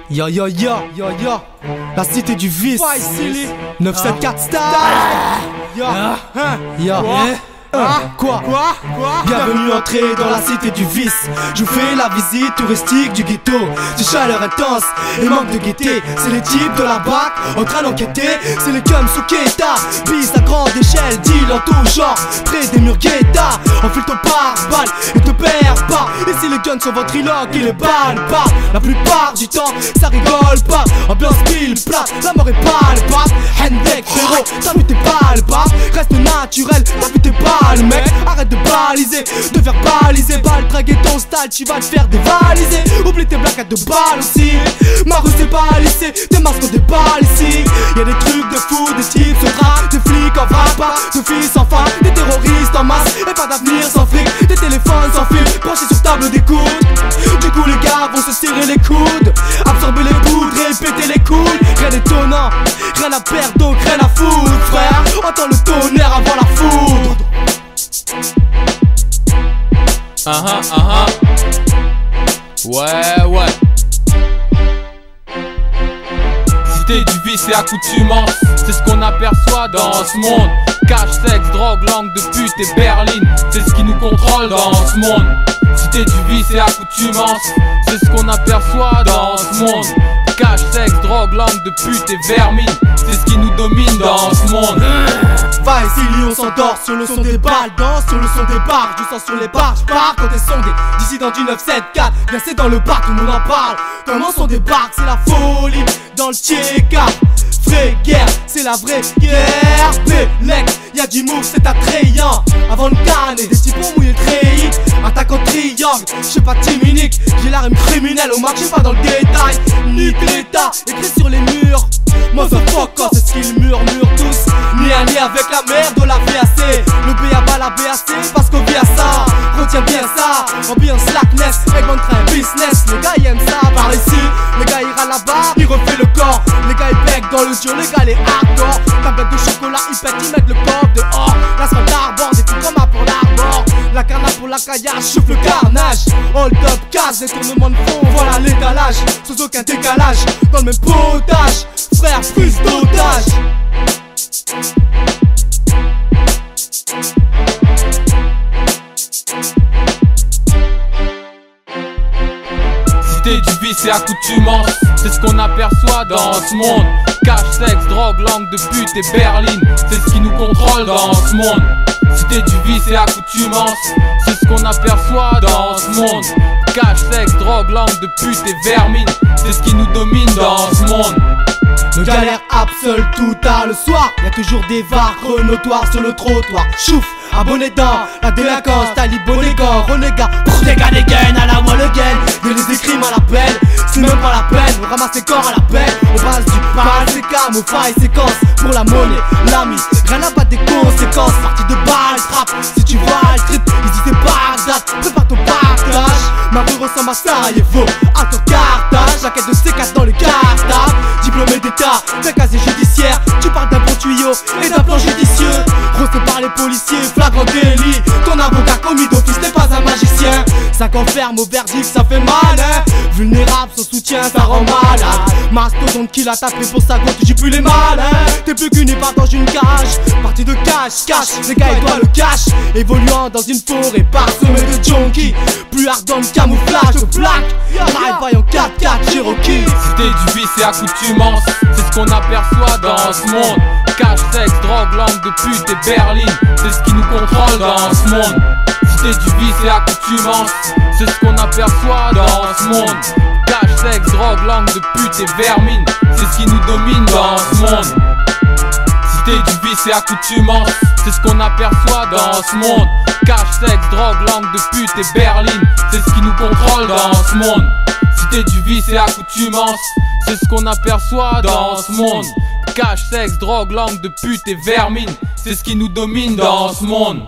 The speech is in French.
Yo yo yo yo yo, la cité du vice. 974 Star. Yo, yo. Quoi? Bienvenue entrer dans la cité du vice. Je vous fais la visite touristique du ghetto. C'est chaleur intense et manque de gaieté. C'est les types de la BAC en train d'enquêter. C'est les cums sous Keita, bis à grande échelle, deal en tout genre. Près des murs Guetta, enfile ton pare-balles et te perds pas. Ici les guns sont ventriloques et les balles partent. La plupart du temps ça rigole pas. Ambiance pile plate, la mort est palpable. Hendek frérot, t'as vu tes palpable. Reste naturel, t'as vu tes balles. Mec, arrête de baliser, de verbaliser. Balle, draguer ton style, tu vas te faire dévaliser. Oublie tes blagues de balles aussi. Ma rue c'est pas lycée, tes masques ont des balles ici. Y'a des trucs de fou, des types se draguent, des flics en vrac pas, de filles sans fin, des terroristes en masse, et pas d'avenir sans fric, des téléphones sans fil, branchés sur table d'écoute. Du coup les gars vont se serrer les coudes, absorber les poudres et péter les couilles. Rien d'étonnant, rien à perdre donc rien à foutre frère. Entends le tonnerre avant la foudre. Ouais. Cité du vice et accoutumance, c'est ce qu'on aperçoit dans ce monde. Cash, sexe, drogue, langue de pute et berline, c'est ce qui nous contrôle dans ce monde. Cité du vice et accoutumance, c'est ce qu'on aperçoit dans ce monde. Cash, sexe, drogue, langue de pute et vermine, c'est ce qui nous domine dans ce monde. Va ici, on s'endort sur le son des balles, danse sur le son des barres, du sang sur les barres, j'pars quand t'es sondé. D'ici dans du 974, bien c'est dans le bar, tout le monde en parle. Comment on débarque, c'est la folie dans le check-up. Vraie guerre, c'est la vraie guerre. Pélec, y'a du move, c'est attrayant. Avant le canner, des types ont mouillé le treillis. Attaque en triangle, j'sais pas timinique. J'ai la rime criminelle, au marché pas dans le détail. Nique l'état, écrit sur les murs. Motherfucker, c'est ce qu'ils murmurent tous. Ni un lien avec la merde de la VAC. Le BA la BAC, parce qu'on vit à ça. Retiens bien ça, ambiance slackness, règlement de train business. Les gars ils aiment ça, par ici. Les gars ils râlent là-bas, ils refait le corps. Les gars ils bec dans le dur, les gars les hardcore. Tablette de chocolat, ils pètent, ils mettent le corps dehors. La semaine d'arbor, des trucs comme pour l'arbor. La carnage pour la caillasse, chauffe le carnage. Hold up, casse, détournement de fond, voilà l'étalage. Sans aucun décalage, dans le même potage. Frère, plus d'otages. Cité du vice et accoutumance, c'est ce qu'on aperçoit dans ce monde. Cash, sexe, drogue, langue de pute et berline, c'est ce qui nous contrôle dans ce monde. Cité du vice et accoutumance, c'est ce qu'on aperçoit dans ce monde. Cash, sexe, drogue, langue de pute et vermine, c'est ce qui nous domine dans ce monde. Nos galères absolues tout tard le soir. Y'a toujours des varques notoires sur le trottoir. Chouf, abonné dans la délinquance. Talib, bonnet gants, renégat. Pour des gars des gaines à la wall again. Délice des crimes à l'appel, c'est même pas la peine. On ramasse les corps à la peine. On passe du pal, c'est camouflage, séquence. Pour la monnaie, l'ami, rien à battre des conséquences. Partie de balle, trap, si tu vois le trip. Ici c'est Bagdad, prépare ton partage. Ma rue ressemble à Sarajevo, à ton cartage. La quête de C4 dans le cartable. Diplômé d'état, fait casier judiciaire. Tu parles d'un bon tuyau et d'un plan judicieux. Rossé par les policiers, flagrant délit. Ton avocat commis d'office n'est pas un magicien. 5 ans ferme au verdict, ça fait mal hein. Vulnérable, sans soutien, ça rend malade. Mastodonte qui l'a tapé pour sa goutte, j'ai plus les malins. T'es plus qu'une épave dans une cage. Partie de cache, les gars ils doivent le cash. Évoluant dans une forêt parsemée de junkies. Plus ardent de camouflage de plaque. Drive-by en 4x4 Cherokee. Cité du vice et accoutumance, c'est ce qu'on aperçoit dans ce monde. Cash, sexe, drogue, langue de pute et berline, c'est ce qui nous contrôle dans ce monde. Cité du vice et accoutumance, c'est ce qu'on aperçoit dans ce monde. Cash, sexe, drogue, langue de pute et vermine, c'est ce qui nous domine dans ce monde. Cité du vice et accoutumance, c'est ce qu'on aperçoit dans ce monde. Cash, sexe, drogue, langue de pute et berline, c'est ce qui nous contrôle dans ce monde. Cité du vice et accoutumance, c'est ce qu'on aperçoit dans ce monde. Cash, sexe, drogue, langue de pute et vermine, c'est ce qui nous domine dans ce monde.